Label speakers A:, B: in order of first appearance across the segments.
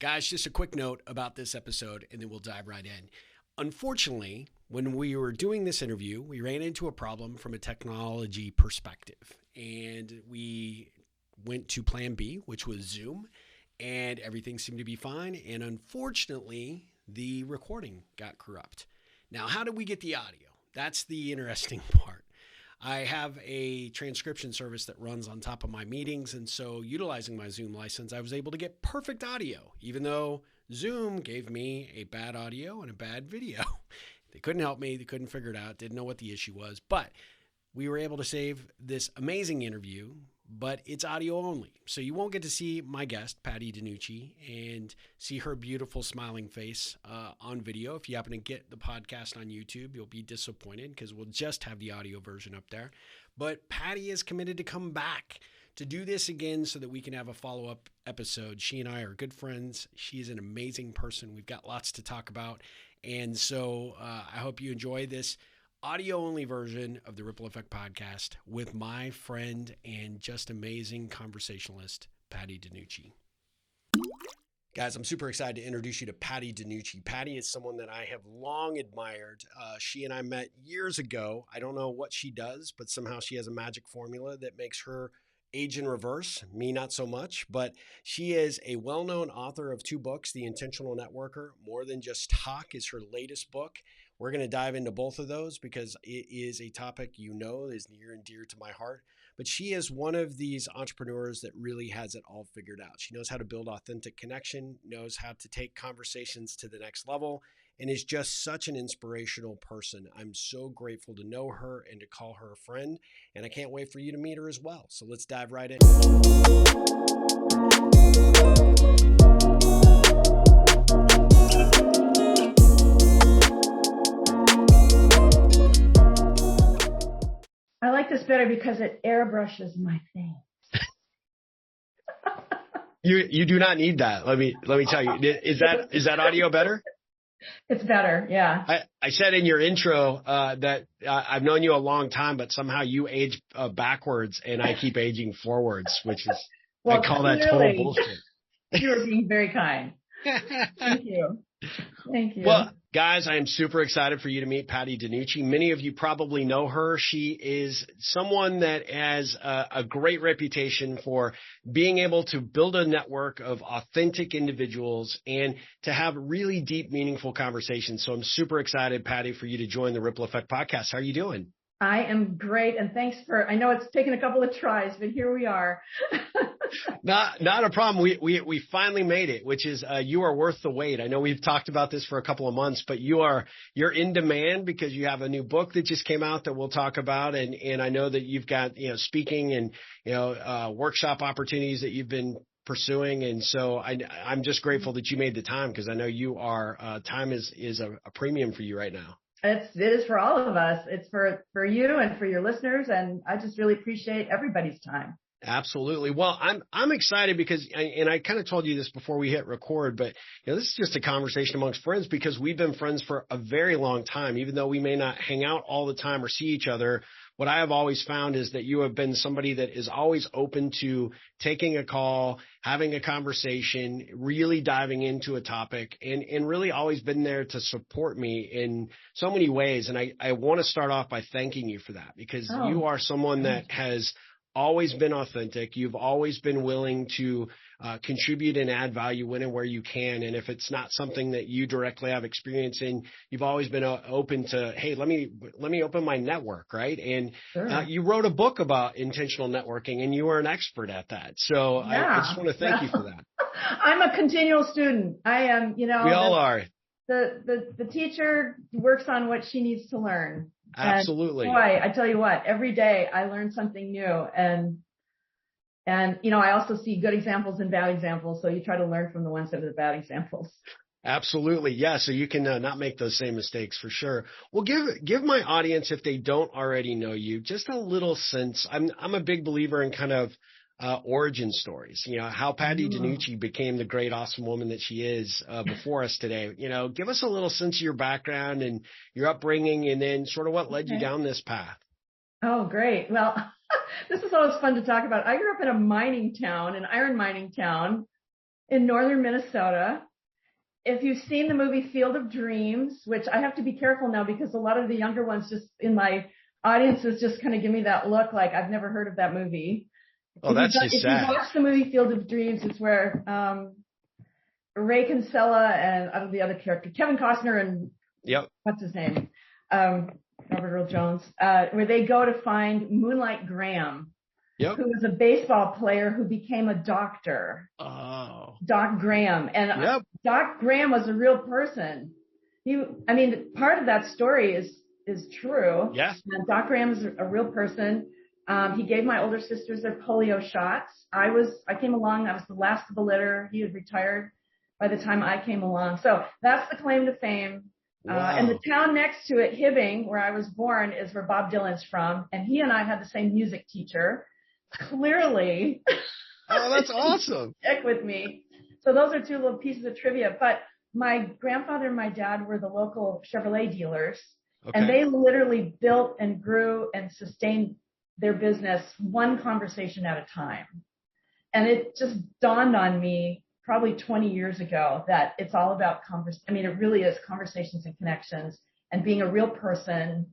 A: Guys, just a quick note about this episode, and then we'll dive right in. Unfortunately, when we were doing this interview, we ran into a problem from a technology perspective, and we went to plan B, which was Zoom, and everything seemed to be fine. And unfortunately, the recording got corrupt. Now, how did we get the audio? That's the interesting part. I have a transcription service that runs on top of my meetings. And so utilizing my Zoom license, I was able to get perfect audio, even though Zoom gave me a bad audio and a bad video. They couldn't help me. They couldn't figure it out. Didn't know what the issue was. But we were able to save this amazing interview, but it's audio only. So you won't get to see my guest, Patty DeNucci, and see her beautiful smiling face on video. If you happen to get the podcast on YouTube, you'll be disappointed because we'll just have the audio version up there. But Patty is committed to come back to do this again so that we can have a follow-up episode. She and I are good friends. She's an amazing person. We've got lots to talk about. And so I hope you enjoy this audio-only version of the Ripple Effect podcast with my friend and just amazing conversationalist, Patty DeNucci. Guys, I'm super excited to introduce you to Patty DeNucci. Patty is someone that I have long admired. She and I met years ago. I don't know what she does, but somehow she has a magic formula that makes her age in reverse. Me, not so much, but she is a well-known author of 2 books. The Intentional Networker, More Than Just Talk is her latest book. We're going to dive into both of those because it is a topic is near and dear to my heart. But she is one of these entrepreneurs that really has it all figured out. She knows how to build authentic connection, knows how to take conversations to the next level, and is just such an inspirational person. I'm so grateful to know her and to call her a friend, and I can't wait for you to meet her as well. So let's dive right in.
B: I like this better because it airbrushes my thing.
A: You do not need that. Let me tell you. Is that audio better?
B: It's better, yeah.
A: I said in your intro that I've known you a long time, but somehow you age backwards and I keep aging forwards, which is, well, I call that total bullshit.
B: You are being very kind. Thank you. Thank you.
A: Well, guys, I am super excited for you to meet Patty DeNucci. Many of you probably know her. She is someone that has a great reputation for being able to build a network of authentic individuals and to have really deep, meaningful conversations. So I'm super excited, Patty, for you to join the Ripple Effect podcast. How are you doing?
B: I am great. And thanks I know it's taken a couple of tries, but here we are.
A: Not a problem. We finally made it, which is you are worth the wait. I know we've talked about this for a couple of months, but you're in demand because you have a new book that just came out that we'll talk about. And I know that you've got, speaking and, workshop opportunities that you've been pursuing. And so I'm just grateful that you made the time because I know you are, time is a premium for you right now.
B: It is for all of us. It's for you and for your listeners. And I just really appreciate everybody's time.
A: Absolutely. Well, I'm excited because, and I kind of told you this before we hit record, but this is just a conversation amongst friends because we've been friends for a very long time, even though we may not hang out all the time or see each other. What I have always found is that you have been somebody that is always open to taking a call, having a conversation, really diving into a topic, and really always been there to support me in so many ways. And I want to start off by thanking you for that because you are someone that has always been authentic. You've always been willing to contribute and add value when and where you can. And if it's not something that you directly have experience in, you've always been open to, hey, let me open my network, right? And
B: sure.
A: You wrote a book about intentional networking, and you are an expert at that. So
B: yeah.
A: I just want to thank you for that.
B: I'm a continual student. I am,
A: we all are.
B: The teacher works on what she needs to learn.
A: Absolutely.
B: And boy, I tell you what, every day I learn something new. And I also see good examples and bad examples. So you try to learn from the ones that are the bad examples.
A: Absolutely. Yeah. So you can not make those same mistakes for sure. Well, give my audience, if they don't already know you, just a little sense. I'm a big believer in kind of origin stories, how Patty DeNucci became the great, awesome woman that she is before us today. Give us a little sense of your background and your upbringing and then sort of what led you down this path.
B: Oh, great. Well, this is always fun to talk about. I grew up in a mining town, an iron mining town. in northern Minnesota. If you've seen the movie Field of Dreams, which I have to be careful now because a lot of the younger ones just in my audiences just kind of give me that look like I've never heard of that movie.
A: Oh, that's just sad.
B: If you watch the movie Field of Dreams, it's where Ray Kinsella and the other character, Kevin Costner and what's his name? Robert Earl Jones, where they go to find Moonlight Graham, who was a baseball player who became a doctor.
A: Oh.
B: Doc Graham. And Doc Graham was a real person. Part of that story is true.
A: Yeah.
B: And Doc Graham is a real person. He gave my older sisters their polio shots. I came along. I was the last of the litter. He had retired by the time I came along. So that's the claim to fame.
A: Wow.
B: And the town next to it, Hibbing, where I was born, is where Bob Dylan's from. And he and I had the same music teacher. Clearly.
A: Oh, that's awesome.
B: Stick with me. So those are two little pieces of trivia. But my grandfather and my dad were the local Chevrolet dealers. Okay. And they literally built and grew and sustained their business one conversation at a time. And it just dawned on me probably 20 years ago that it's all about it really is conversations and connections and being a real person.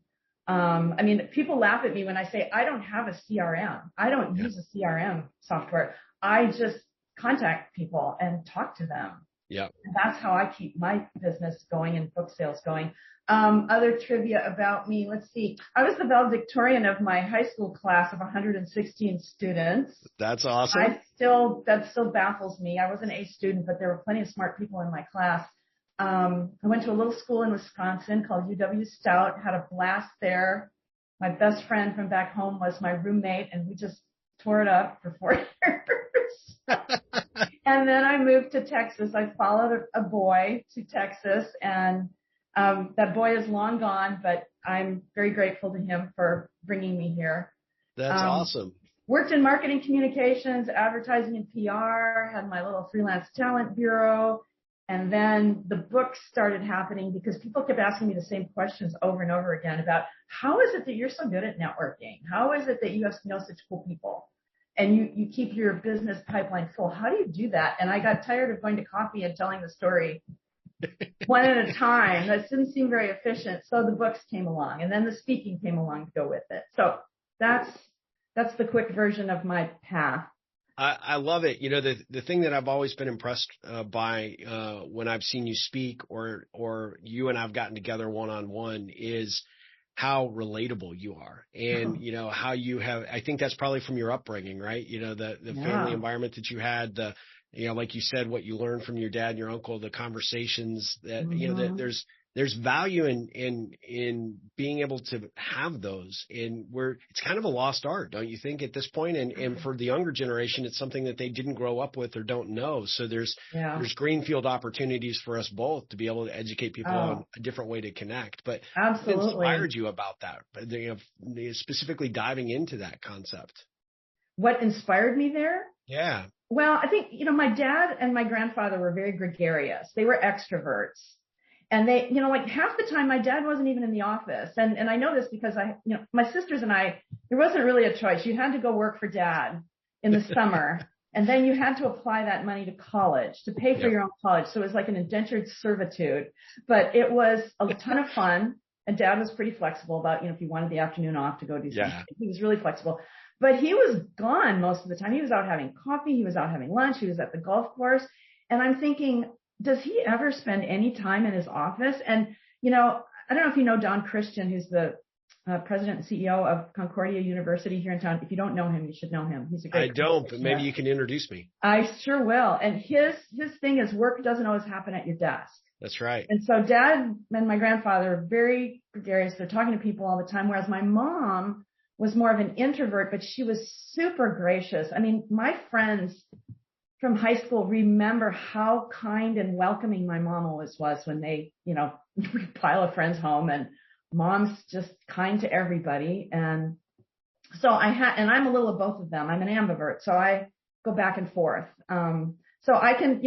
B: People laugh at me when I say I don't have a CRM. I don't use a CRM software. I just contact people and talk to them.
A: Yeah.
B: And that's how I keep my business going and book sales going. Other trivia about me. Let's see. I was the valedictorian of my high school class of 116 students.
A: That's awesome.
B: That still baffles me. I was an A student, but there were plenty of smart people in my class. I went to a little school in Wisconsin called UW Stout, had a blast there. My best friend from back home was my roommate, and we just tore it up for 4 years. And then I moved to Texas. I followed a boy to Texas, and that boy is long gone, but I'm very grateful to him for bringing me here.
A: That's awesome.
B: Worked in marketing communications, advertising and PR, had my little freelance talent bureau. And then the books started happening because people kept asking me the same questions over and over again about how is it that you're so good at networking? How is it that you know such cool people? And you keep your business pipeline full. How do you do that? And I got tired of going to coffee and telling the story one at a time. That didn't seem very efficient. So the books came along, and then the speaking came along to go with it. So that's the quick version of my path.
A: I love it. You know, the thing that I've always been impressed by when I've seen you speak or you and I've gotten together one-on-one is how relatable you are, and you know how you have. I think that's probably from your upbringing, right? You know, the family environment that you had, like you said, what you learned from your dad and your uncle, the conversations that you know that there's value in being able to have those, and it's kind of a lost art, don't you think, at this point? And for the younger generation, it's something that they didn't grow up with or don't know. So there's greenfield opportunities for us both to be able to educate people on a different way to connect. But
B: absolutely,
A: what inspired you about that? Specifically diving into that concept.
B: What inspired me there?
A: Yeah.
B: Well, I think, my dad and my grandfather were very gregarious. They were extroverts. And they, like half the time my dad wasn't even in the office. And I know this because my sisters and I, there wasn't really a choice. You had to go work for dad in the summer. And then you had to apply that money to college to pay for your own college. So it was like an indentured servitude, but it was a ton of fun. And dad was pretty flexible about, if you wanted the afternoon off to go do something, he was really flexible. But he was gone most of the time. He was out having coffee. He was out having lunch. He was at the golf course. And I'm thinking, does he ever spend any time in his office? And, I don't know if you know Don Christian, who's the president and CEO of Concordia University here in town. If you don't know him, you should know him. He's a great.
A: I don't, but maybe you can introduce me.
B: I sure will. And his thing is work doesn't always happen at your desk.
A: That's right.
B: And so dad and my grandfather are very gregarious. They're talking to people all the time, whereas my mom was more of an introvert, but she was super gracious. I mean, my friends from high school remember how kind and welcoming my mom always was when they, pile of friends home, and mom's just kind to everybody. And so and I'm a little of both of them. I'm an ambivert, so I go back and forth. So I can,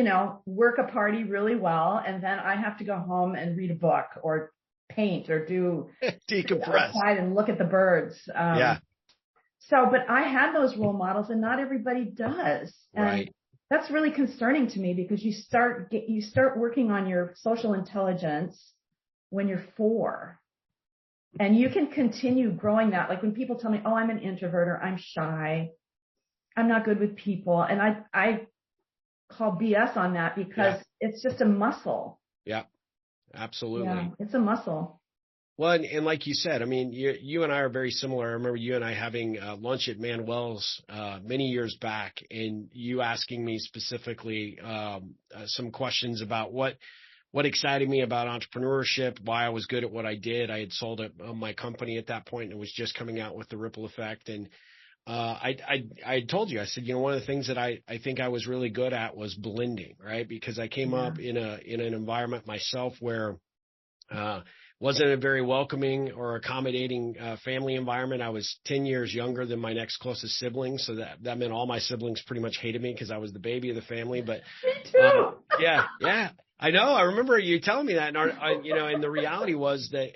B: work a party really well, and then I have to go home and read a book or paint or do
A: decompress
B: outside and look at the birds. So, but I had those role models, and not everybody does. And
A: right.
B: that's really concerning to me, because you start working on your social intelligence when you're 4. And you can continue growing that. Like when people tell me, oh, I'm an introvert, or I'm shy, I'm not good with people. And I call BS on that, because it's just a muscle.
A: Yeah, absolutely.
B: Yeah, it's a muscle.
A: Well, and like you said, I mean, you and I are very similar. I remember you and I having lunch at Manuel's many years back, and you asking me specifically some questions about what excited me about entrepreneurship, why I was good at what I did. I had sold my company at that point, and it was just coming out with the ripple effect. And I told you, I said, one of the things that I think I was really good at was blending, right? Because I came up in an environment myself where wasn't a very welcoming or accommodating family environment. I was 10 years younger than my next closest sibling, so that meant all my siblings pretty much hated me because I was the baby of the family. But
B: me too.
A: Yeah. I know. I remember you telling me that, and the reality was that,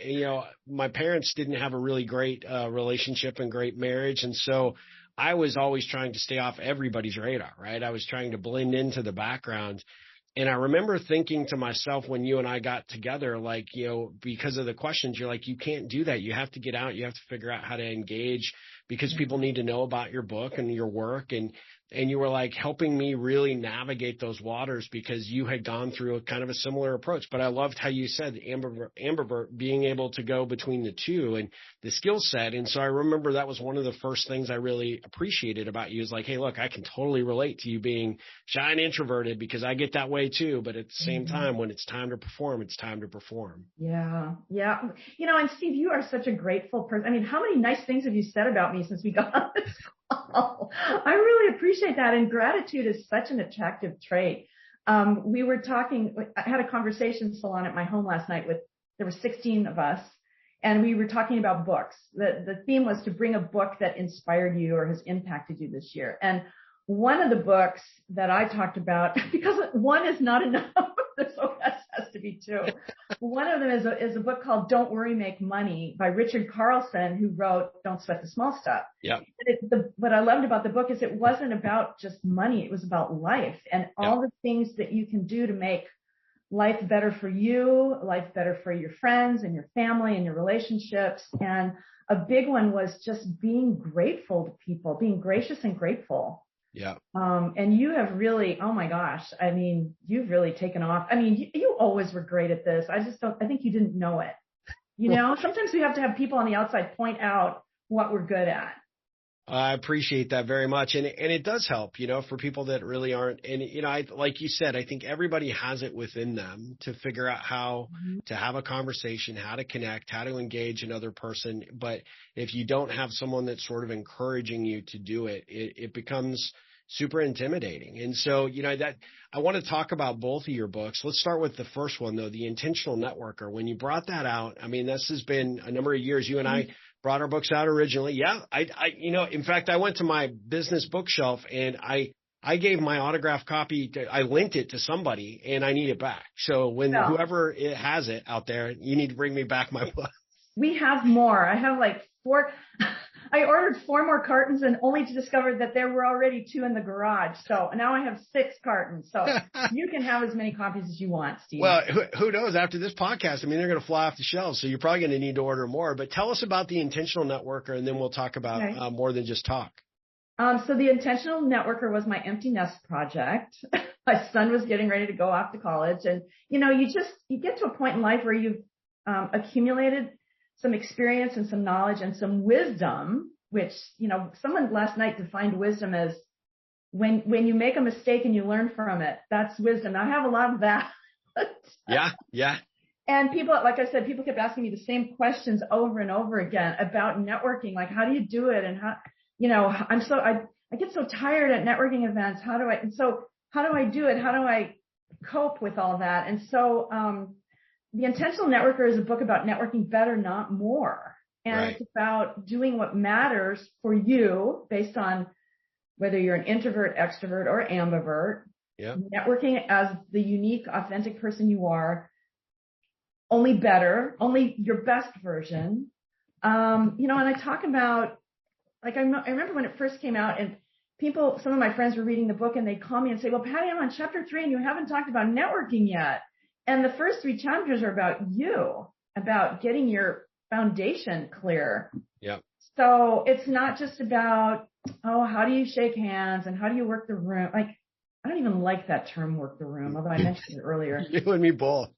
A: my parents didn't have a really great relationship and great marriage. And so I was always trying to stay off everybody's radar, right? I was trying to blend into the background. And I remember thinking to myself when you and I got together, like, because of the questions, you're like, you can't do that. You have to get out. You have to figure out how to engage, because people need to know about your book and your work. And you were like helping me really navigate those waters, because you had gone through a kind of a similar approach. But I loved how you said ambivert, being able to go between the two and the skill set. And so I remember that was one of the first things I really appreciated about you, is like, hey, look, I can totally relate to you being shy and introverted, because I get that way too. But at the same time, when it's time to perform, it's time to perform.
B: Yeah. And Steve, you are such a grateful person. I mean, how many nice things have you said about me since we got on this call? I really appreciate that. And gratitude is such an attractive trait. We were talking, I had a conversation salon at my home last night there were 16 of us, and we were talking about books. The theme was to bring a book that inspired you or has impacted you this year. And one of the books that I talked about, because one is not enough, so that has to be 2. One of them is a book called Don't Worry, Make Money by Richard Carlson, who wrote Don't Sweat the Small Stuff.
A: Yeah.
B: What I loved about the book is it wasn't about just money. It was about life and all the things that you can do to make life better for you, life better for your friends and your family and your relationships. And a big one was just being grateful to people, being gracious and grateful.
A: Yeah.
B: And you have really, oh my gosh, I mean, you've really taken off. I mean, you always were great at this. I think you didn't know it. Sometimes we have to have people on the outside point out what we're good at.
A: I appreciate that very much. And it does help, for people that really aren't. And, like you said, I think everybody has it within them to figure out how to have a conversation, how to connect, how to engage another person. But if you don't have someone that's sort of encouraging you to do it, it becomes super intimidating. And so, that I want to talk about both of your books. Let's start with the first one, though, The Intentional Networker. When you brought that out, I mean, this has been a number of years. You and I brought our books out originally. Yeah. In fact, I went to my business bookshelf and I gave my autographed copy I linked it to somebody, and I need it back. So whoever has it out there, you need to bring me back my book.
B: We have more. I have like 4. I ordered 4 more cartons, and only to discover that there were already 2 in the garage. So now I have 6 cartons. So you can have as many copies as you want, Steve.
A: Well, who knows? After this podcast, I mean, they're going to fly off the shelves. So you're probably going to need to order more. But tell us about The Intentional Networker, and then we'll talk about more than just talk.
B: So The Intentional Networker was my empty nest project. My son was getting ready to go off to college. And, you get to a point in life where you've accumulated some experience and some knowledge and some wisdom, which, someone last night defined wisdom as when you make a mistake and you learn from it. That's wisdom. I have a lot of that.
A: Yeah.
B: And people, like I said, people kept asking me the same questions over and over again about networking. Like, how do you do it? And how, I get so tired at networking events. How do I do it? How do I cope with all that? And so, The Intentional Networker is a book about networking better, not more. And It's about doing what matters for you based on whether you're an introvert, extrovert, or ambivert.
A: Yeah.
B: Networking as the unique, authentic person you are, only better, only your best version. And I talk about, like, I remember when it first came out and some of my friends were reading the book and they'd call me and say, well, Patty, I'm on chapter 3 and you haven't talked about networking yet. And the first 3 chapters are about you, about getting your foundation clear.
A: Yeah.
B: So it's not just about, how do you shake hands and how do you work the room? Like, I don't even like that term, work the room, although I mentioned it earlier.
A: You and me both.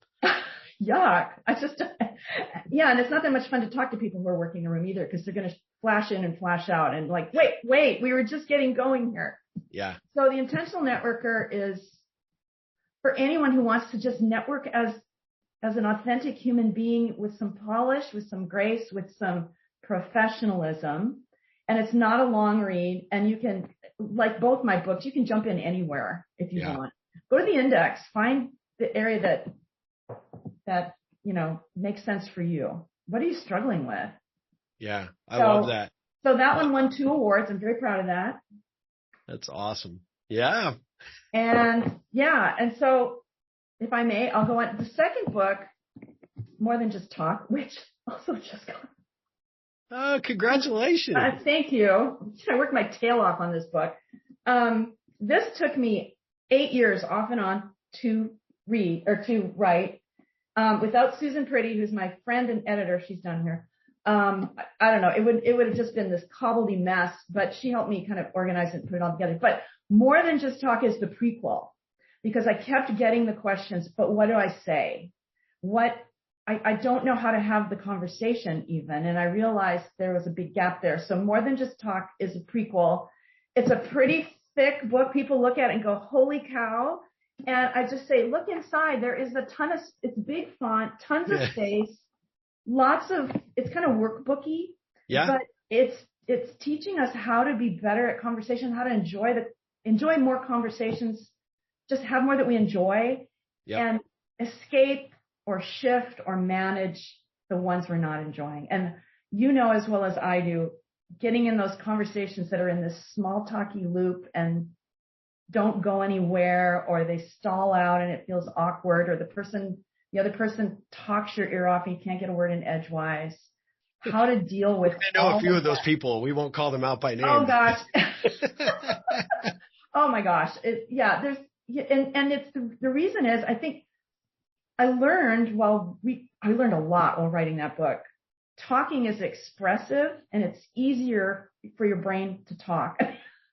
B: Yuck. And it's not that much fun to talk to people who are working the room either, because they're going to flash in and flash out and like, wait, we were just getting going here.
A: Yeah.
B: So the intentional networker is for anyone who wants to just network as an authentic human being with some polish, with some grace, with some professionalism. And it's not a long read. And you can, like both my books, you can jump in anywhere if you want. Go to the index, find the area that makes sense for you. What are you struggling with?
A: Yeah, I love that.
B: So that one won 2 awards. I'm very proud of that.
A: That's awesome. Yeah.
B: And so if I may, I'll go on. The second book, More Than Just Talk, which also just got.
A: Oh, congratulations.
B: Thank you. I worked my tail off on this book. This took me 8 years off and on to write. Without Susan Pretty, who's my friend and editor, she's done here. I don't know. It would have just been this cobbledy mess, but she helped me kind of organize it and put it all together. But More Than Just Talk is the prequel, because I kept getting the questions, but what do I say? I don't know how to have the conversation even. And I realized there was a big gap there. So More Than Just Talk is a prequel. It's a pretty thick book. People look at it and go, holy cow. And I just say, look inside. There is it's big font, tons of space, it's kind of workbooky. Yeah. But it's teaching us how to be better at conversation, how to enjoy more conversations, just have more that we enjoy, and escape or shift or manage the ones we're not enjoying. And as well as I do, getting in those conversations that are in this small talky loop and don't go anywhere, or they stall out and it feels awkward, or the other person talks your ear off and you can't get a word in edgewise. How to deal with
A: I know a few of those people. We won't call them out by name.
B: Oh gosh. Oh my gosh. The reason is, I think I learned a lot while writing that book. Talking is expressive and it's easier for your brain to talk.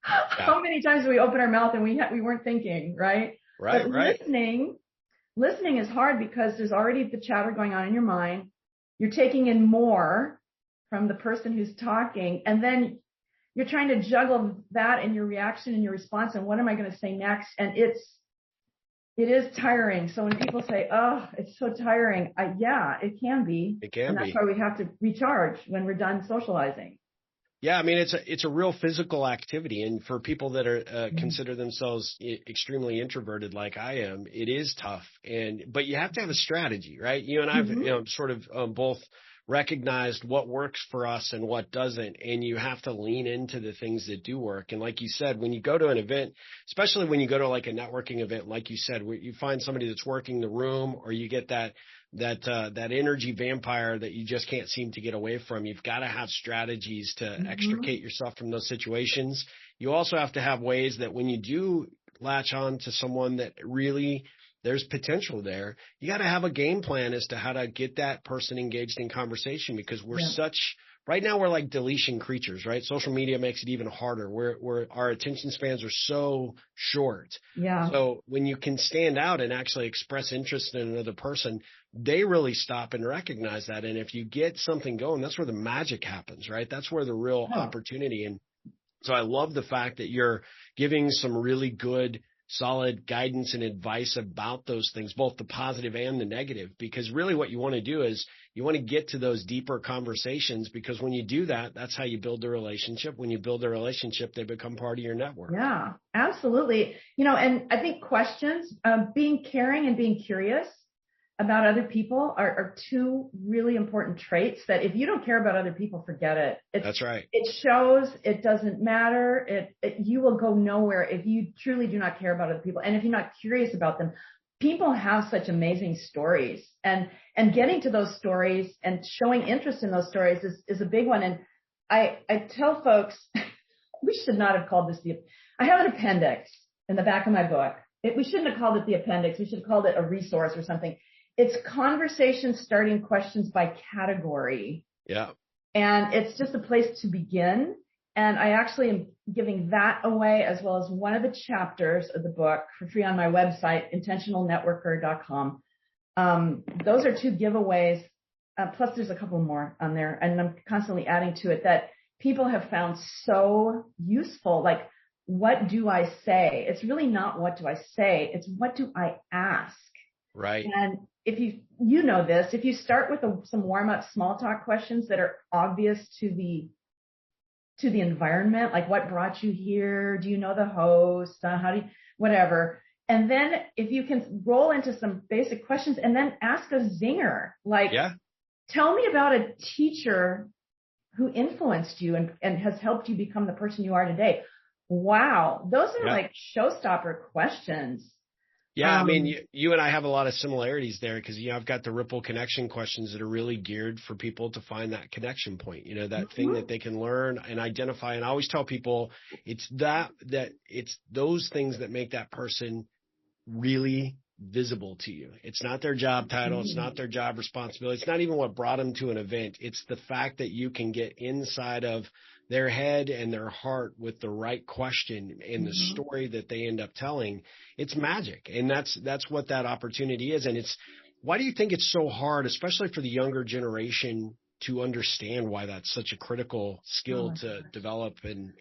B: How many times do we open our mouth and we weren't thinking, right?
A: Right,
B: but
A: right.
B: Listening is hard because there's already the chatter going on in your mind. You're taking in more from the person who's talking, and then you're trying to juggle that in your reaction and your response and what am I going to say next? And it is tiring. So when people say, oh, it's so tiring, it can be.
A: It can be.
B: And that's why we have to recharge when we're done socializing.
A: Yeah, I mean, it's a real physical activity, and for people that are consider themselves extremely introverted like I am, it is tough. But you have to have a strategy, right? You and I've sort of both recognized what works for us and what doesn't, and you have to lean into the things that do work. And like you said, when you go to an event, especially when you go to like a networking event, like you said, where you find somebody that's working the room, or you get that energy vampire that you just can't seem to get away from. You've got to have strategies to extricate yourself from those situations. You also have to have ways that when you do latch on to someone that really there's potential there, you got to have a game plan as to how to get that person engaged in conversation, because right now we're like deletion creatures, right? Social media makes it even harder. We're our attention spans are so short.
B: Yeah.
A: So when you can stand out and actually express interest in another person, they really stop and recognize that. And if you get something going, that's where the magic happens, right? That's where the real opportunity. And so I love the fact that you're giving some really good, solid guidance and advice about those things, both the positive and the negative, because really what you want to do is you want to get to those deeper conversations, because when you do that, that's how you build a relationship. When you build a relationship, they become part of your network.
B: Yeah, absolutely. And I think questions, being caring and being curious about other people are 2 really important traits that if you don't care about other people, forget it.
A: That's right.
B: It shows, it doesn't matter. You will go nowhere if you truly do not care about other people. And if you're not curious about them, people have such amazing stories, and getting to those stories and showing interest in those stories is a big one. And I tell folks, we should not have called this I have an appendix in the back of my book. We shouldn't have called it the appendix. We should have called it a resource or something. It's conversation starting questions by category.
A: Yeah.
B: And it's just a place to begin. And I actually am giving that away as well as one of the chapters of the book for free on my website, intentionalnetworker.com. Those are 2 giveaways. Plus there's a couple more on there, and I'm constantly adding to it that people have found so useful. Like, what do I say? It's really not what do I say. It's what do I ask?
A: Right.
B: And if you know this, if you start with some warm up small talk questions that are obvious to the environment, like what brought you here? Do you know the host? How do you, whatever. And then if you can roll into some basic questions and then ask a zinger, like, tell me about a teacher who influenced you and has helped you become the person you are today. Wow. Those are like showstopper questions.
A: Yeah, I mean, you and I have a lot of similarities there because, I've got the ripple connection questions that are really geared for people to find that connection point, that thing that they can learn and identify. And I always tell people it's that it's those things that make that person really visible to you. It's not their job title. It's not their job responsibility. It's not even what brought them to an event. It's the fact that you can get inside of their head and their heart with the right question and the story that they end up telling. It's magic. And that's what that opportunity is. And why do you think it's so hard, especially for the younger generation, to understand why that's such a critical skill to develop and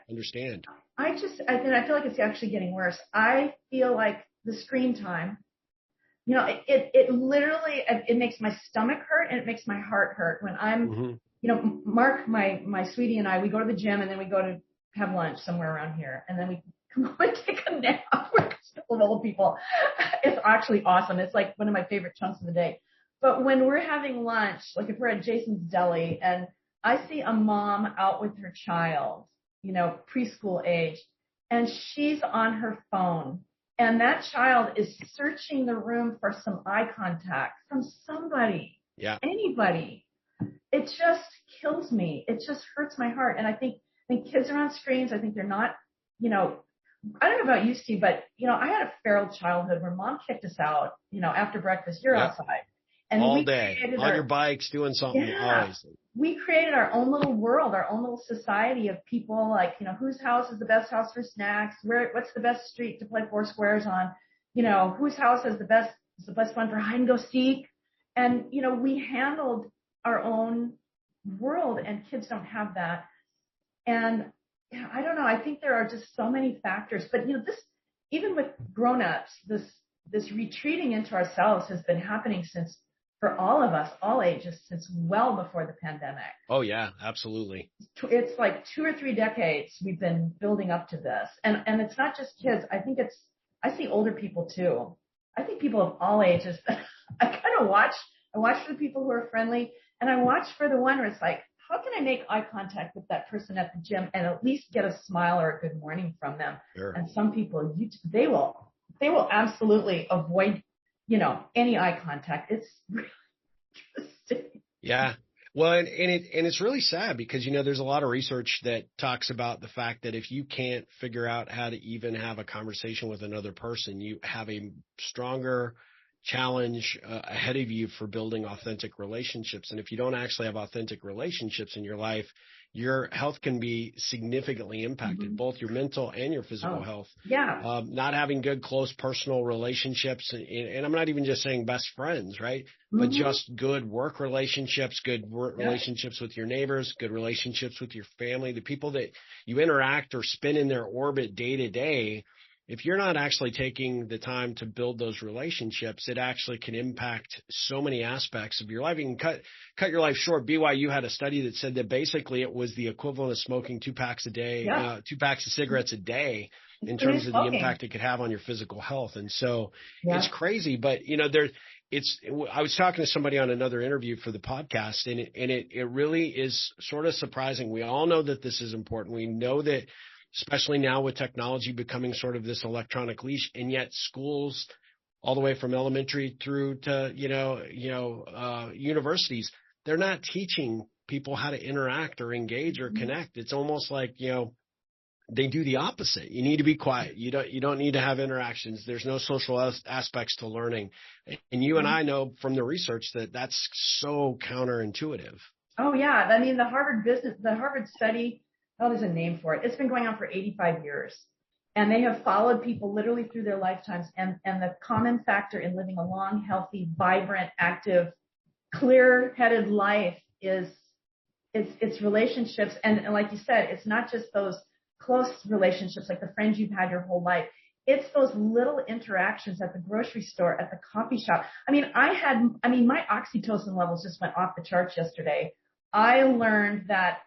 A: understand?
B: I feel like it's actually getting worse. I feel like the screen time, it literally, it makes my stomach hurt and it makes my heart hurt when I'm, Mark, my sweetie and I, we go to the gym and then we go to have lunch somewhere around here. And then we come home and take a nap. We're full of old people. It's actually awesome. It's like one of my favorite chunks of the day. But when we're having lunch, like if we're at Jason's Deli and I see a mom out with her child, preschool age, and she's on her phone. And that child is searching the room for some eye contact from somebody, anybody. It just kills me. It just hurts my heart. And I think when kids are on screens, I think they're not, I don't know about you, Steve, but, I had a feral childhood where mom kicked us out, after breakfast, you're outside. And
A: all day, on your bikes, doing something. Always.
B: We created our own little world, our own little society of people like, whose house is the best house for snacks? What's the best street to play 4 squares on? Whose house is the best one for hide and go seek? And, we handled our own world and kids don't have that. And I don't know. I think there are just so many factors, but even with grown-ups, this retreating into ourselves has been happening for all of us, all ages, since well before the pandemic.
A: Oh, yeah, absolutely.
B: It's like 2 or 3 decades we've been building up to this. And it's not just kids. I see older people too. I think people of all ages. I kind of watch for the people who are friendly, and I watch for the one where it's like, how can I make eye contact with that person at the gym and at least get a smile or a good morning from them? Sure. And some people, they will absolutely avoid any eye contact. It's really interesting.
A: Yeah. Well, and it's really sad because, there's a lot of research that talks about the fact that if you can't figure out how to even have a conversation with another person, you have a stronger challenge ahead of you for building authentic relationships. And if you don't actually have authentic relationships in your life, your health can be significantly impacted, both your mental and your physical health.
B: Yeah.
A: Not having good, close personal relationships. And I'm not even just saying best friends, right? But just good work relationships, relationships with your neighbors, good relationships with your family, the people that you interact or spin in their orbit day to day. If you're not actually taking the time to build those relationships, it actually can impact so many aspects of your life. You can cut your life short. BYU had a study that said that basically it was the equivalent of smoking 2 packs a day, 2 packs of cigarettes a day in terms of the impact it could have on your physical health. And so it's crazy, but I was talking to somebody on another interview for the podcast, and it really is sort of surprising. We all know that this is important. We know that, especially now with technology becoming sort of this electronic leash, and yet schools all the way from elementary through to, universities, they're not teaching people how to interact or engage or connect. It's almost like, they do the opposite. You need to be quiet. You don't need to have interactions. There's no social aspects to learning. And you and I know from the research that that's so counterintuitive.
B: Oh yeah. I mean, the Harvard study, oh, there's a name for it. It's been going on for 85 years. And they have followed people literally through their lifetimes. And the common factor in living a long, healthy, vibrant, active, clear-headed life is it's relationships. And like you said, it's not just those close relationships like the friends you've had your whole life. It's those little interactions at the grocery store, at the coffee shop. I mean, my oxytocin levels just went off the charts yesterday. I learned that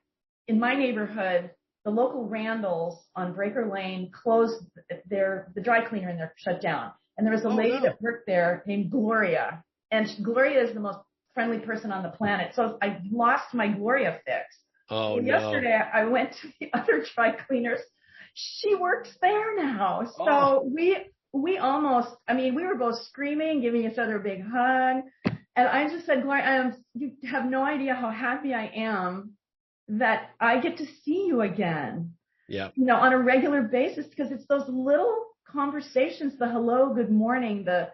B: in my neighborhood, the local Randalls on Breaker Lane closed the dry cleaner and they're shut down. And there was a lady that worked there named Gloria. And Gloria is the most friendly person on the planet. So I lost my Gloria fix.
A: Oh, no.
B: Yesterday I went to the other dry cleaners. She works there now. So we almost, I mean, we were both screaming, giving each other a big hug. And I just said, Gloria, you have no idea how happy I am that I get to see you again.
A: Yeah.
B: You know, on a regular basis, because it's those little conversations, the hello, good morning, the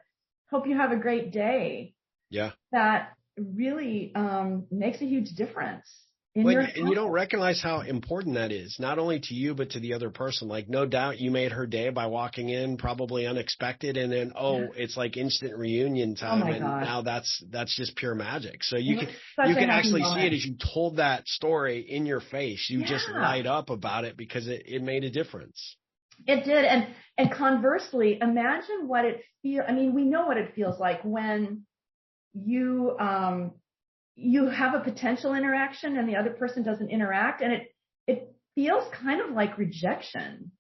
B: hope you have a great day.
A: Yeah.
B: That really makes a huge difference.
A: And you don't recognize how important that is, not only to you, but to the other person. Like, no doubt you made her day by walking in, probably unexpected. And then, it's like instant reunion time.
B: Oh,
A: and
B: gosh.
A: now that's just pure magic. So you can actually see it as you told that story in your face. You just light up about it because it made a difference.
B: It did. And conversely, imagine what it feels. I mean, we know what it feels like when you have a potential interaction and the other person doesn't interact, and it feels kind of like rejection.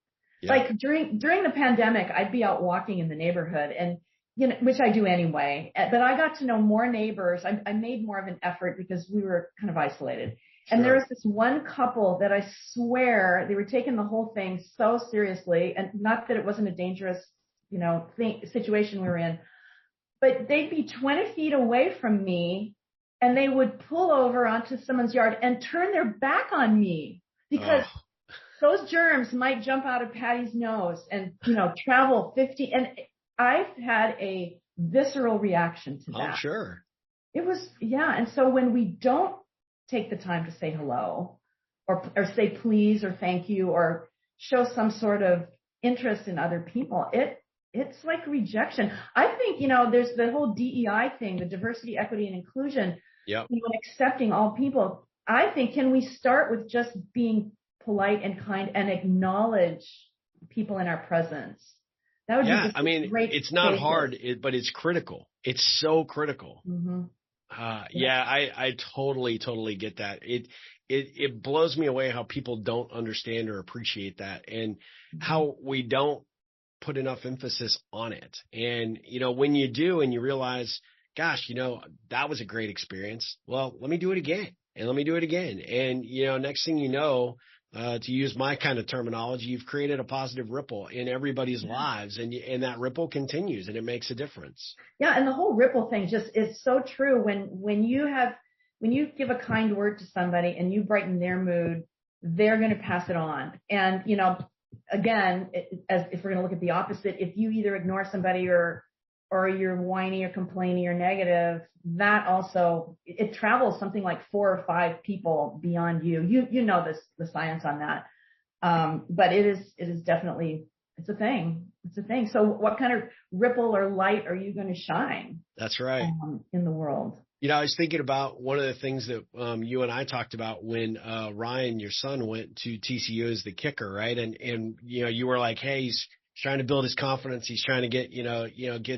B: Yeah. Like during the pandemic, I'd be out walking in the neighborhood and, you know, which I do anyway, but I got to know more neighbors. I made more of an effort because we were kind of isolated. Sure. And there was this one couple that I swear they were taking the whole thing so seriously, and not that it wasn't a dangerous, you know, situation we were in, but they'd be 20 feet away from me and they would pull over onto someone's yard and turn their back on me because those germs might jump out of Patty's nose and, you know, travel 50. And I've had a visceral reaction to that.
A: Oh, sure.
B: It was, yeah. And so when we don't take the time to say hello or say please or thank you or show some sort of interest in other people, it's like rejection. I think, you know, there's the whole DEI thing, the diversity, equity, and inclusion.
A: Yep.
B: You know, accepting all people. I think, can we start with just being polite and kind and acknowledge people in our presence? That would be
A: I mean, it's not hard, but it's critical. It's so critical.
B: Mm-hmm.
A: I totally get that. It blows me away how people don't understand or appreciate that, and how we don't put enough emphasis on it. And, you know, when you do and you realize, gosh, you know, that was a great experience. Well, let me do it again and let me do it again. And, you know, next thing you know, to use my kind of terminology, you've created a positive ripple in everybody's lives, and that ripple continues and it makes a difference. Yeah.
B: And the whole ripple thing just is so true. When you give a kind word to somebody and you brighten their mood, they're going to pass it on. And, you know, again, as if we're going to look at the opposite, if you either ignore somebody or you're whiny or complaining or negative, that also, it travels something like 4 or 5 people beyond you. You know the science on that. But it is definitely, it's a thing. It's a thing. So what kind of ripple or light are you going to shine?
A: That's right.
B: In the world.
A: You know, I was thinking about one of the things that you and I talked about when Ryan, your son, went to TCU as the kicker, right? And you know, you were like, hey, he's trying to build his confidence. He's trying to get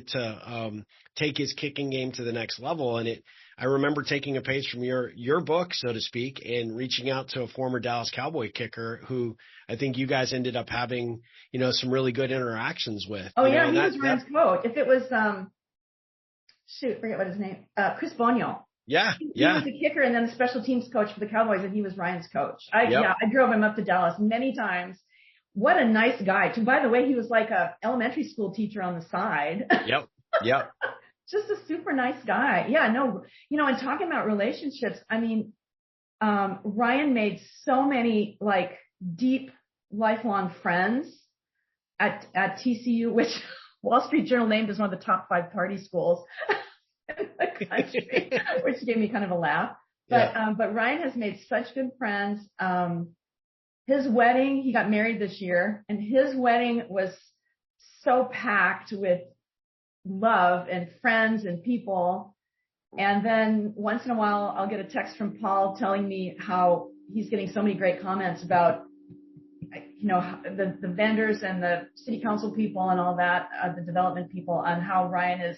A: to take his kicking game to the next level. And I remember taking a page from your book, so to speak, and reaching out to a former Dallas Cowboy kicker who I think you guys ended up having, you know, some really good interactions with.
B: Oh, yeah, he was Ryan's coach. If it was forget what his name, Chris Bonio.
A: Yeah.
B: He was the kicker and then the special teams coach for the Cowboys, and he was Ryan's coach. I drove him up to Dallas many times. What a nice guy. Too. By the way, he was like a elementary school teacher on the side.
A: Yep.
B: Just a super nice guy. Yeah, no, you know, and talking about relationships, I mean, Ryan made so many like deep lifelong friends at TCU, which Wall Street Journal named as one of the top 5 party schools in the country, which gave me kind of a laugh. But Ryan has made such good friends. His wedding, he got married this year, and his wedding was so packed with love and friends and people. And then once in a while, I'll get a text from Paul telling me how he's getting so many great comments about, the vendors and the city council people and all that, the development people, on how Ryan is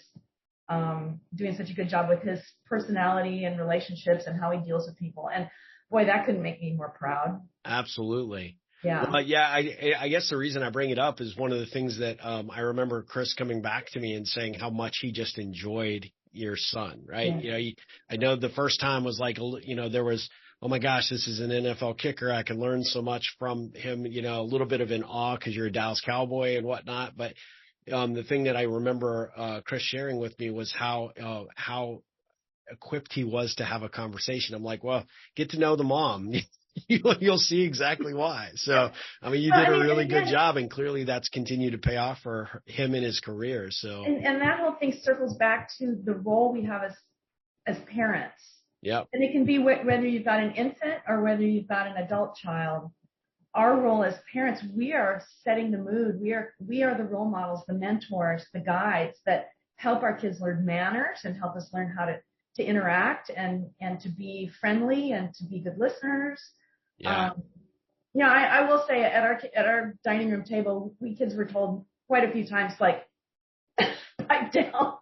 B: doing such a good job with his personality and relationships and how he deals with people. And boy, that couldn't make me more proud.
A: Absolutely.
B: Yeah.
A: Well, yeah, I guess the reason I bring it up is one of the things that I remember Chris coming back to me and saying how much he just enjoyed your son, right?
B: Yeah.
A: I know the first time was like, there was, oh my gosh, this is an NFL kicker. I can learn so much from him, a little bit of an awe because you're a Dallas Cowboy and whatnot. But the thing that I remember Chris sharing with me was how equipped he was to have a conversation. I'm like, well, get to know the mom. You'll see exactly why. So, I mean, you did a really good job, and clearly that's continued to pay off for him in his career. So,
B: and that whole thing circles back to the role we have as parents.
A: Yeah.
B: And it can be whether you've got an infant or whether you've got an adult child. Our role as parents, we are setting the mood. We are the role models, the mentors, the guides that help our kids learn manners and help us learn how to interact and to be friendly and to be good listeners.
A: Yeah.
B: I will say at our dining room table, we kids were told quite a few times, like, pipe down,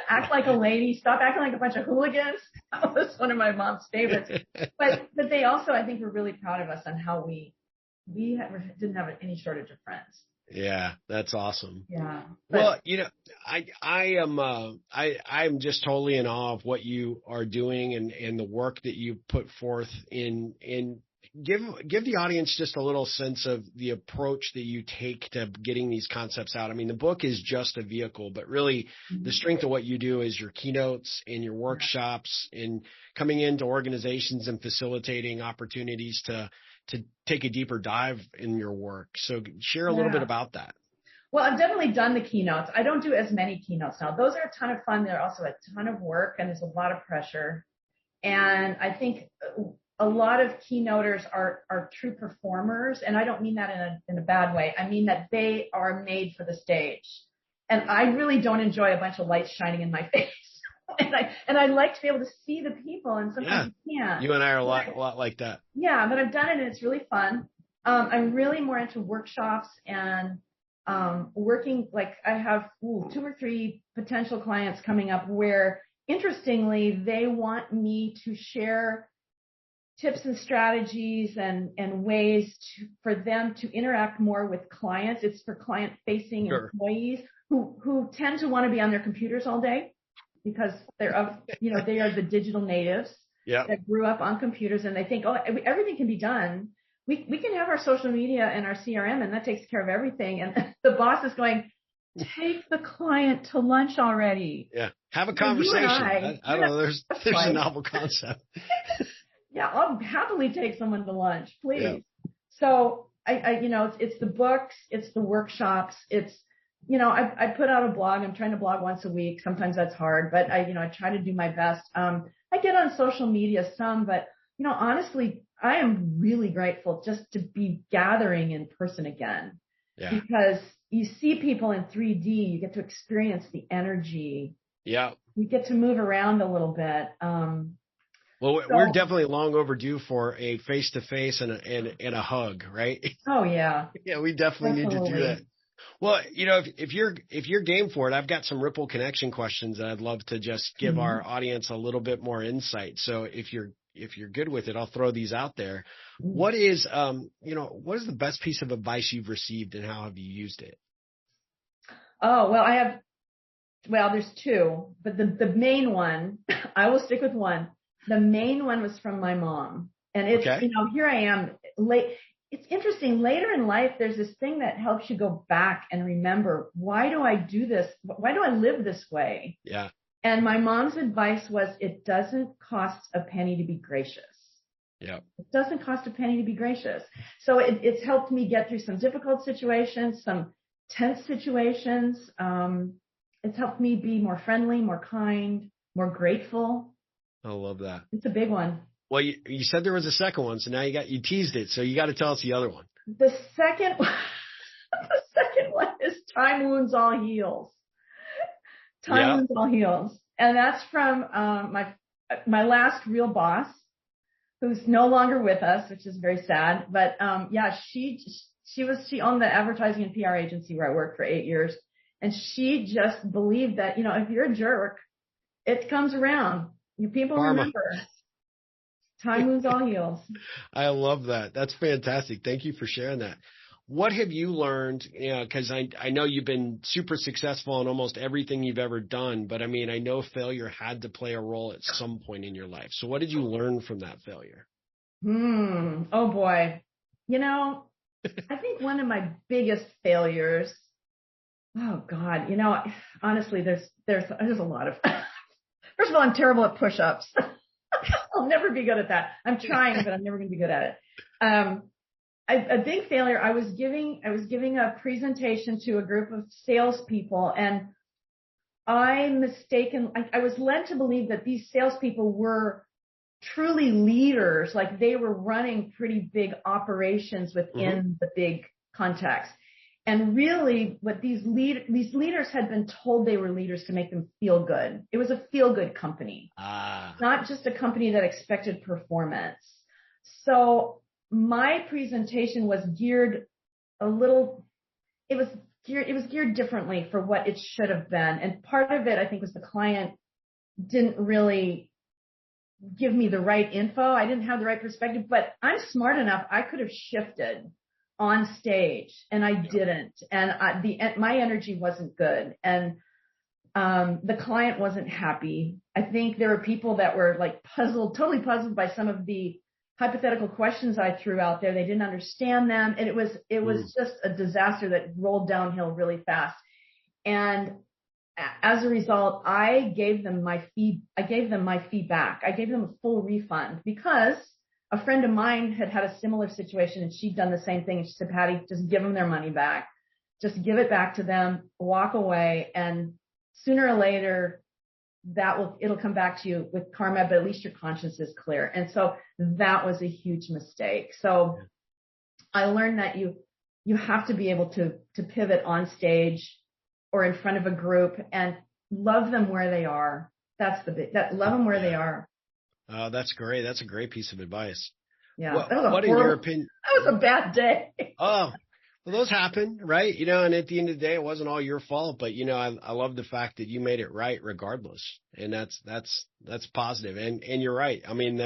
B: act like a lady, stop acting like a bunch of hooligans. That was one of my mom's favorites. But they also, I think, were really proud of us on how we didn't have any shortage of friends.
A: Yeah, that's awesome.
B: Yeah.
A: Well, I'm just totally in awe of what you are doing and the work that you put forth in give the audience just a little sense of the approach that you take to getting these concepts out. I mean, the book is just a vehicle, but really the strength of what you do is your keynotes and your workshops and coming into organizations and facilitating opportunities to take a deeper dive in your work. So share a little bit about that.
B: Well, I've definitely done the keynotes. I don't do as many keynotes now. Those are a ton of fun. They're also a ton of work, and there's a lot of pressure. And I think a lot of keynoters are true performers. And I don't mean that in a bad way. I mean that they are made for the stage. And I really don't enjoy a bunch of lights shining in my face. And I like to be able to see the people, and sometimes you can't.
A: You and I are a lot like that.
B: Yeah, but I've done it, and it's really fun. I'm really more into workshops and working. Like, I have 2 or 3 potential clients coming up where, interestingly, they want me to share tips and strategies and ways for them to interact more with clients. It's for client-facing employees who tend to want to be on their computers all day, because they are the digital natives that grew up on computers, and they think, oh, everything can be done. We can have our social media and our CRM, and that takes care of everything. And the boss is going, take the client to lunch already.
A: Yeah, have a conversation. I don't know. There's a novel concept.
B: Yeah, I'll happily take someone to lunch, please. Yeah. So it's the books, it's the workshops, it's. I put out a blog. I'm trying to blog once a week. Sometimes that's hard, but I try to do my best. I get on social media some, but, honestly, I am really grateful just to be gathering in person again. Yeah. Because you see people in 3D, you get to experience the energy.
A: Yeah.
B: You get to move around a little bit.
A: Well, we're definitely long overdue for a face-to-face and a hug, right?
B: Oh, yeah.
A: Yeah, we definitely need to do that. Well, if you're game for it, I've got some Ripple Connection questions that I'd love to just give our audience a little bit more insight. So if you're good with it, I'll throw these out there. What is the best piece of advice you've received, and how have you used it?
B: Oh, well, there's 2, but the main one, I will stick with one. The main one was from my mom, and it's, here I am late. It's interesting. Later in life, there's this thing that helps you go back and remember, why do I do this? Why do I live this way?
A: Yeah.
B: And my mom's advice was, it doesn't cost a penny to be gracious.
A: Yeah.
B: It doesn't cost a penny to be gracious. So it's helped me get through some difficult situations, some tense situations. It's helped me be more friendly, more kind, more grateful.
A: I love that.
B: It's a big one.
A: Well, you said there was a second one, so now you teased it. So you got to tell us the other one.
B: The second one, the second one is Time Wounds All Heals. Time Wounds All Heals. And that's from my last real boss, who's no longer with us, which is very sad. But she owned the advertising and PR agency where I worked for 8 years. And she just believed that, if you're a jerk, it comes around. People
A: Karma.
B: remember. Time Wounds All Heals.
A: I love that. That's fantastic. Thank you for sharing that. What have you learned? Because I know you've been super successful in almost everything you've ever done, but I mean, I know failure had to play a role at some point in your life. So what did you learn from that failure?
B: Oh boy. I think one of my biggest failures, oh God, honestly, there's a lot of, first of all, I'm terrible at push-ups. I'll never be good at that. I'm trying, but I'm never going to be good at it. A big failure. I was giving a presentation to a group of salespeople, and I was led to believe that these salespeople were truly leaders, like they were running pretty big operations within the big context. And really, what these leaders had been told they were leaders to make them feel good. It was a feel-good company, not just a company that expected performance. So my presentation was geared it was geared differently for what it should have been. And part of it, I think, was the client didn't really give me the right info. I didn't have the right perspective, but I'm smart enough. I could have shifted on stage, and I didn't. And my energy wasn't good. And the client wasn't happy. I think there were people that were like totally puzzled by some of the hypothetical questions I threw out there. They didn't understand them. And it was just a disaster that rolled downhill really fast. And as a result, I gave them my feedback. I gave them a full refund because a friend of mine had had a similar situation and she'd done the same thing. And she said, Patty, just give them their money back. Just give it back to them, walk away. And sooner or later, it'll come back to you with karma, but at least your conscience is clear. And so that was a huge mistake. So I learned that you have to be able to pivot on stage or in front of a group and love them where they are. Love them where they are.
A: Oh, that's great. That's a great piece of advice.
B: Yeah.
A: What in your opinion?
B: That was a bad day.
A: Oh, well, those happen, right? And at the end of the day, it wasn't all your fault, but I love the fact that you made it right regardless. And that's positive. And you're right. I mean,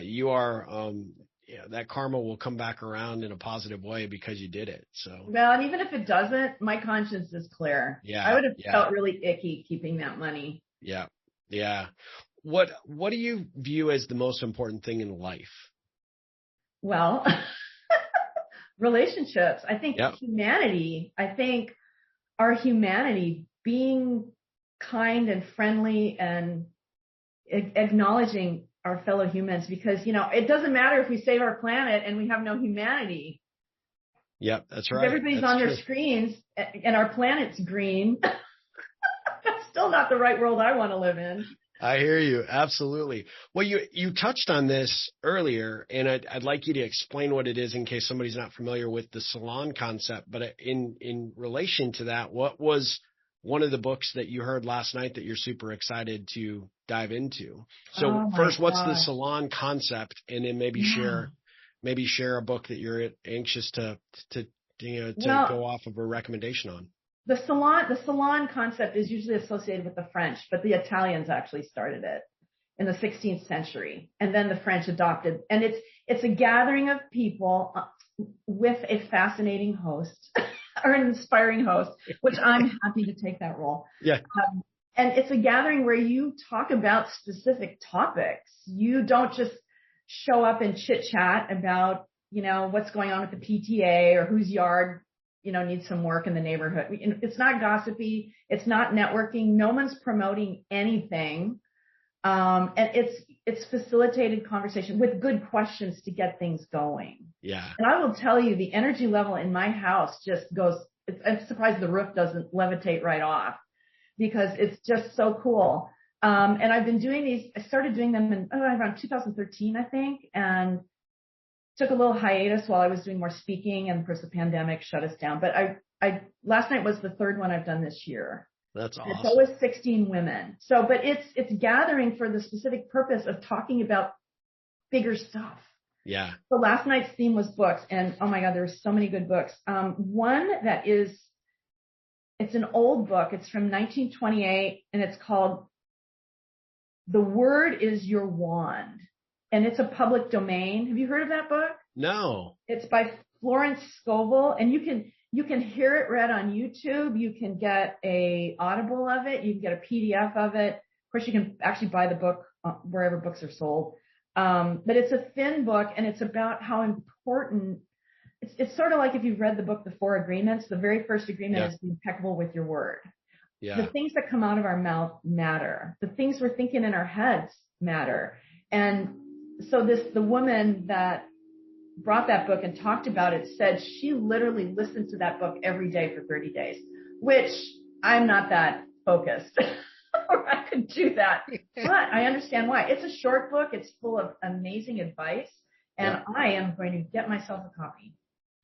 A: you are, that karma will come back around in a positive way because you did it. So,
B: well, and even if it doesn't, my conscience is clear.
A: Yeah.
B: I would have felt really icky keeping that money.
A: Yeah. Yeah. What do you view as the most important thing in life?
B: Well, relationships. I think humanity. I think our humanity, being kind and friendly and acknowledging our fellow humans, because, it doesn't matter if we save our planet and we have no humanity.
A: Yep, that's right.
B: If everybody's on their screens and our planet's green, that's still not the right world I want to live in.
A: I hear you. Absolutely. Well, you touched on this earlier, and I'd like you to explain what it is in case somebody's not familiar with the salon concept. But in relation to that, what was one of the books that you heard last night that you're super excited to dive into? So first, what's the salon concept, and then maybe share a book that you're anxious to go off of a recommendation on.
B: The salon concept is usually associated with the French, but the Italians actually started it in the 16th century, and then the French adopted. And it's a gathering of people with a fascinating host or an inspiring host, which I'm happy to take that role.
A: Yeah.
B: And it's a gathering where you talk about specific topics. You don't just show up and chit chat about, what's going on with the PTA or whose yard needs some work in the neighborhood. It's not gossipy. It's not networking. No one's promoting anything. And it's facilitated conversation with good questions to get things going.
A: Yeah.
B: And I will tell you, the energy level in my house just goes, I'm surprised the roof doesn't levitate right off because it's just so cool. And I've been doing these, I started doing them in around 2013, I think, and took a little hiatus while I was doing more speaking, and of course the pandemic shut us down. But I last night was the third one I've done this year.
A: That's awesome.
B: It's always 16 women. So, but it's gathering for the specific purpose of talking about bigger stuff.
A: Yeah.
B: So last night's theme was books, and oh my God, there were so many good books. One that it's an old book. It's from 1928, and it's called The Word is Your Wand. And it's a public domain. Have you heard of that book?
A: No.
B: It's by Florence Scovel, and you can hear it read on YouTube. You can get a Audible of it. You can get a PDF of it. Of course, you can actually buy the book wherever books are sold. But it's a thin book, and it's about how important. It's sort of like if you've read the book, The Four Agreements. The very first agreement is be impeccable with your word.
A: Yeah.
B: The things that come out of our mouth matter. The things we're thinking in our heads matter. And so the woman that brought that book and talked about it said she literally listened to that book every day for 30 days, which I'm not that focused or I could do that, but I understand why. It's a short book. It's full of amazing advice, and I am going to get myself a copy.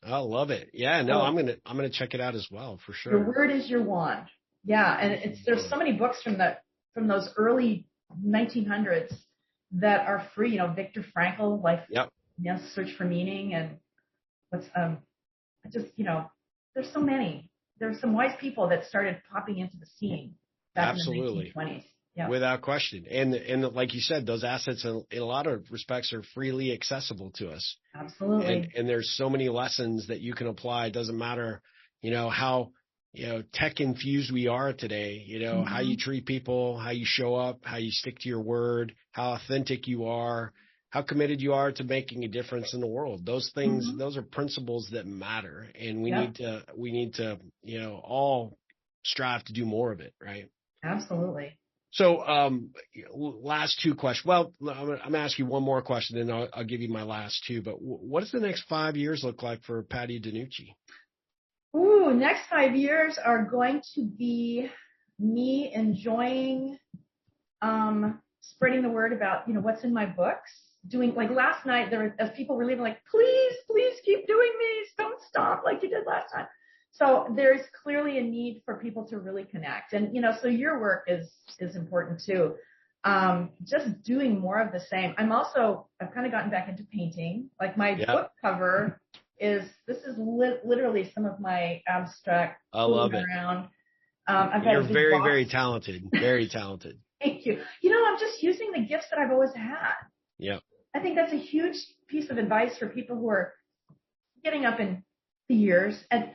A: I love it. Yeah, no, I'm going to check it out as well, for sure.
B: The Word is Your Wand. Yeah. And there's so many books from those early 1900s that are free, Viktor Frankl, Life, Search for Meaning, and there's so many. There's some wise people that started popping into the scene back in the 1920s. Yeah.
A: Without question. And like you said, those assets in a lot of respects are freely accessible to us.
B: Absolutely.
A: And there's so many lessons that you can apply. It doesn't matter, how, tech infused we are today, how you treat people, how you show up, how you stick to your word, how authentic you are, how committed you are to making a difference in the world. Those things, those are principles that matter. And we need to, all strive to do more of it. Right.
B: Absolutely.
A: So, last two questions. Well, I'm going to ask you one more question, and I'll give you my last two. But what does the next 5 years look like for Patty DeNucci?
B: Ooh, next 5 years are going to be me enjoying spreading the word about, what's in my books. Doing, like last night, as people were leaving, like, please keep doing these. Don't stop like you did last time. So there's clearly a need for people to really connect. And, so your work is important too. Just doing more of the same. I've kind of gotten back into painting. Like my book cover this is literally some of my abstract.
A: I love it.
B: Around.
A: You're very, very talented. Very talented.
B: Thank you. I'm just using the gifts that I've always had.
A: Yeah.
B: I think that's a huge piece of advice for people who are getting up in the years, and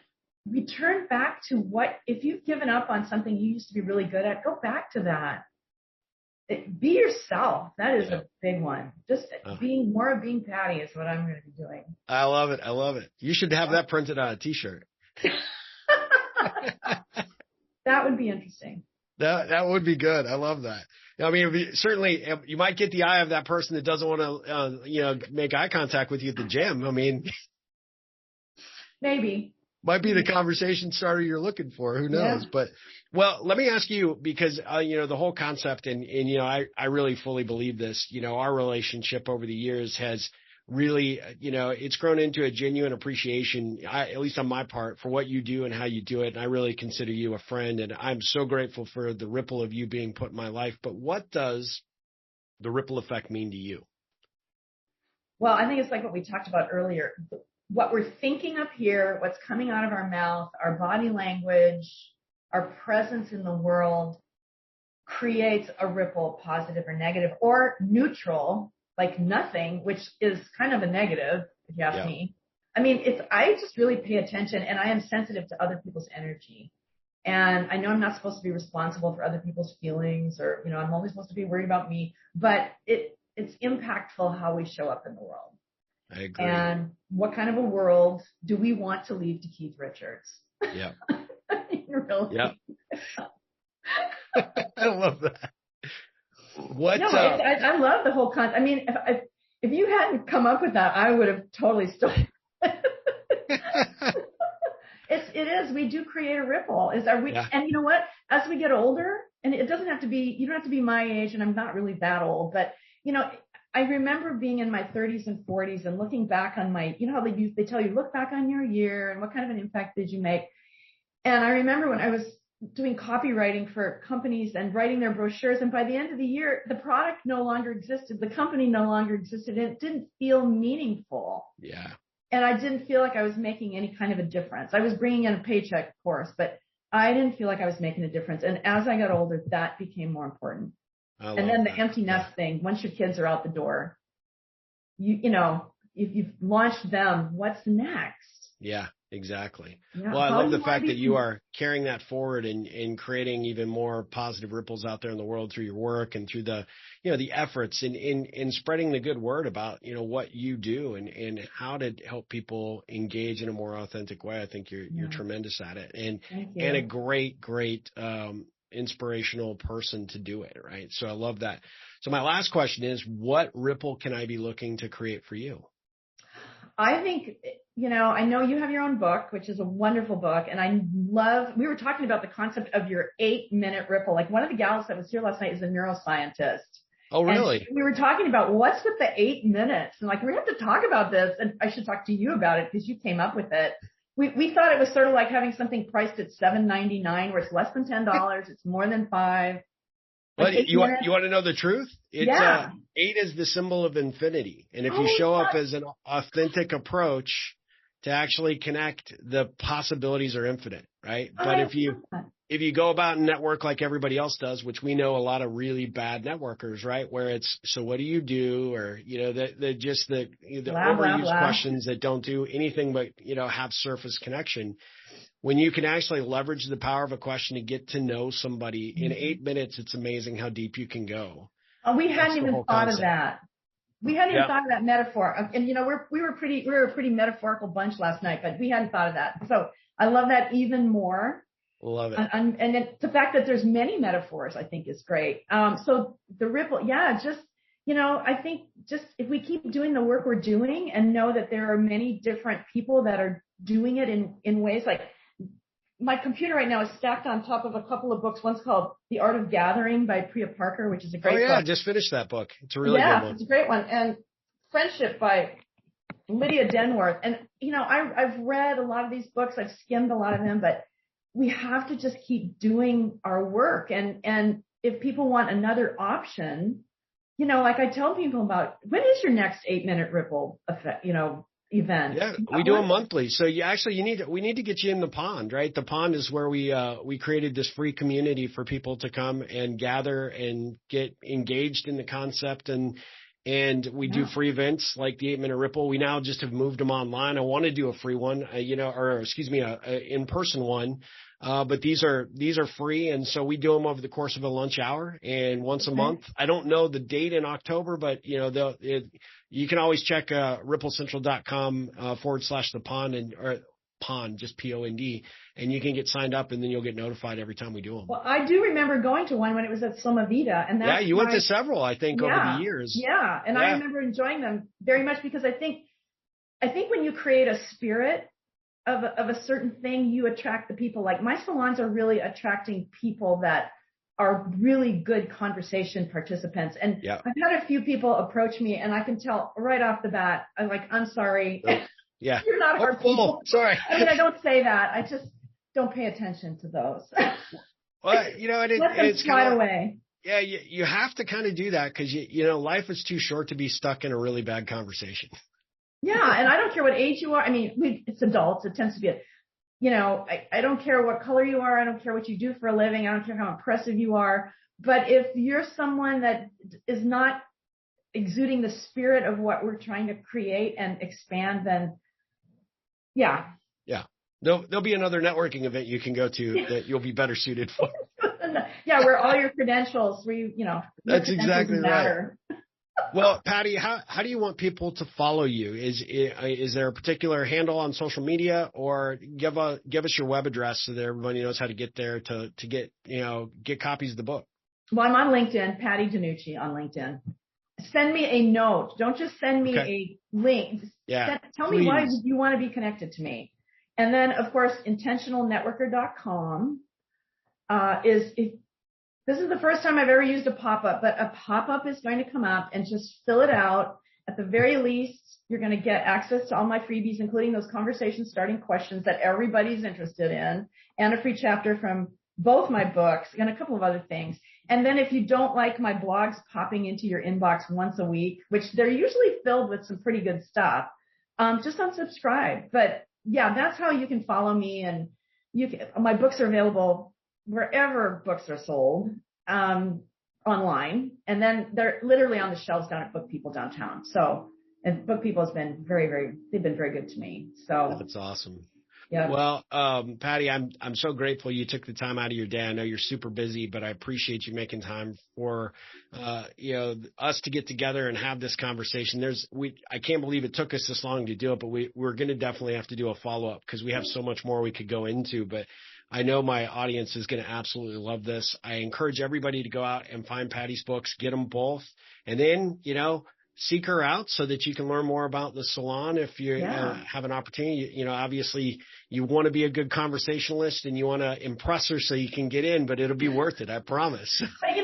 B: return back to if you've given up on something you used to be really good at, go back to that. Be yourself. That is a big one. Just being Patty is what I'm going to be doing. I
A: love it. I love it. You should have that printed on a t-shirt.
B: That would be interesting.
A: That would be good. I love that. I mean, certainly you might get the eye of that person that doesn't want to, make eye contact with you at the gym. I mean,
B: maybe.
A: Might be the conversation starter you're looking for. Who knows? Yeah. But, well, let me ask you, because, the whole concept and I really fully believe this, our relationship over the years has really, it's grown into a genuine appreciation, at least on my part, for what you do and how you do it. And I really consider you a friend, and I'm so grateful for the ripple of you being put in my life. But what does the ripple effect mean to you?
B: Well, I think it's like what we talked about earlier. What we're thinking up here, what's coming out of our mouth, our body language, our presence in the world creates a ripple, positive or negative, or neutral, like nothing, which is kind of a negative, if you ask me. I mean, I just really pay attention, and I am sensitive to other people's energy. And I know I'm not supposed to be responsible for other people's feelings, or, I'm only supposed to be worried about me, but it's impactful how we show up in the world.
A: I agree.
B: And what kind of a world do we want to leave to Keith Richards?
A: Yeah.
B: Really?
A: Yeah. I love that. What?
B: No, I love the whole concept. I mean, if you hadn't come up with that, I would have totally stolen. It is. We do create a ripple.
A: Yeah.
B: And you know what? As we get older, and it doesn't have to be, you don't have to be my age, and I'm not really that old, but you know, I remember being in my 30s and 40s and looking back on you know how they tell you, look back on your year and what kind of an impact did you make? And I remember when I was doing copywriting for companies and writing their brochures, and by the end of the year, the product no longer existed, the company no longer existed, and it didn't feel meaningful.
A: Yeah.
B: And I didn't feel like I was making any kind of a difference. I was bringing in a paycheck, of course, but I didn't feel like I was making a difference. And as I got older, that became more important. And then the empty nest thing, once your kids are out the door, you know, if you've launched them, what's next?
A: Yeah, exactly.
B: Yeah.
A: Well, I love the fact that you are carrying that forward and creating even more positive ripples out there in the world through your work and through the, you know, the efforts in spreading the good word about, you know, what you do and how to help people engage in a more authentic way. I think you're tremendous at it, and a great inspirational person to do it. Right. So I love that. So my last question is, what ripple can I be looking to create for you?
B: I think, you know, I know you have your own book, which is a wonderful book. And we were talking about the concept of your 8-minute ripple. Like one of the gals that was here last night is a neuroscientist.
A: Oh, really?
B: And we were talking about what's with the 8 minutes. And like, we have to talk about this. And I should talk to you about it because you came up with it. We thought it was sort of like having something priced at $7.99 where it's less than $10. It's more than $5.
A: But you want to know the truth? It's 8 is the symbol of infinity. And if you show up as an authentic approach to actually connect, the possibilities are infinite, right? But if you go about and network like everybody else does, which we know a lot of really bad networkers, right? Where it's, so what do you do? Or, you know, the overused questions that don't do anything but, you know, have surface connection. When you can actually leverage the power of a question to get to know somebody in 8 minutes, it's amazing how deep you can go.
B: Oh, we hadn't even thought of that. We hadn't even thought of that metaphor. And you know, we were a pretty metaphorical bunch last night, but we hadn't thought of that. So I love that even more.
A: Love it.
B: And the fact that there's many metaphors, I think is great. So the ripple, just, you know, I think just if we keep doing the work we're doing and know that there are many different people that are doing it in ways like, my computer right now is stacked on top of a couple of books. One's called The Art of Gathering by Priya Parker, which is a great book.
A: I just finished that book. It's a really good one.
B: Yeah, it's a great one. And Friendship by Lydia Denworth. And, you know, I've read a lot of these books. I've skimmed a lot of them, but we have to just keep doing our work. And if people want another option, you know, like I tell people about, when is your next 8-minute ripple effect, you know, event?
A: Yeah, we do them monthly. So we need to get you in the pond, right? The pond is where we created this free community for people to come and gather and get engaged in the concept. And we do free events like the 8-minute ripple. We now just have moved them online. I want to do a free one, a in-person one. But these are free. And so we do them over the course of a lunch hour and once a month. I don't know the date in October, but you know, you can always check ripplecentral.com /the pond or pond, just POND, and you can get signed up and then you'll get notified every time we do them.
B: Well, I do remember going to one when it was at Soma Vida, and that's
A: you went to several, I think, over the years.
B: Yeah, and I remember enjoying them very much because I think when you create a spirit of a certain thing, you attract the people. Like my salons are really attracting people that are really good conversation participants. And I've had a few people approach me and I can tell right off the bat, I'm sorry.
A: Yeah.
B: You're not our people.
A: Sorry.
B: I mean, I don't say that. I just don't pay attention to those.
A: Well, you know,
B: it's slide away.
A: Yeah. You have to kind of do that because you know, life is too short to be stuck in a really bad conversation.
B: Yeah. And I don't care what age you are. I mean, it's adults. It tends to be I don't care what color you are. I don't care what you do for a living. I don't care how impressive you are. But if you're someone that is not exuding the spirit of what we're trying to create and expand, then
A: there'll be another networking event you can go to that you'll be better suited for.
B: Where all your credentials,
A: that's exactly
B: matter.
A: Right. Well, Patty, how do you want people to follow you? Is there a particular handle on social media, or give us your web address so that everybody knows how to get there to get copies of the book?
B: Well, I'm on LinkedIn, Patty DeNucci on LinkedIn. Send me a note. Don't just send me a link. Tell me why you want to be connected to me. And then, of course, intentionalnetworker.com this is the first time I've ever used a pop-up, but a pop-up is going to come up, and just fill it out. At the very least, you're going to get access to all my freebies, including those conversation starting questions that everybody's interested in, and a free chapter from both my books and a couple of other things. And then if you don't like my blogs popping into your inbox once a week, which they're usually filled with some pretty good stuff, just unsubscribe. But yeah, that's how you can follow me. And my books are available wherever books are sold, online. And then they're literally on the shelves down at Book People downtown. So, and Book People has been they've been very good to me. So
A: that's awesome.
B: Yeah.
A: Well, Patty, I'm so grateful you took the time out of your day. I know you're super busy, but I appreciate you making time for, us to get together and have this conversation. I can't believe it took us this long to do it, but we're going to definitely have to do a follow-up because we have so much more we could go into. But I know my audience is going to absolutely love this. I encourage everybody to go out and find Patty's books, get them both, and then, seek her out so that you can learn more about the salon. If you have an opportunity, obviously you want to be a good conversationalist and you want to impress her so you can get in, but it'll be worth it. I promise.
B: But,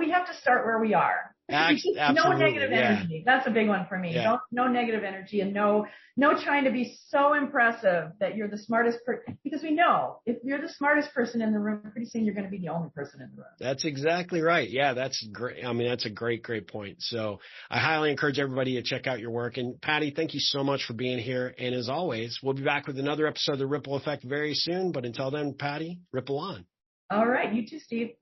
B: we have to start where we are.
A: Absolutely.
B: No negative energy. That's a big one for me.
A: Yeah.
B: No negative energy, and no trying to be so impressive that you're the smartest person. Because we know if you're the smartest person in the room, pretty soon you're going to be the only person in the room.
A: That's exactly right. Yeah, that's great. I mean, that's a great point. So I highly encourage everybody to check out your work. And Patty, thank you so much for being here. And as always, we'll be back with another episode of The Ripple Effect very soon. But until then, Patty, ripple on.
B: All right. You too, Steve.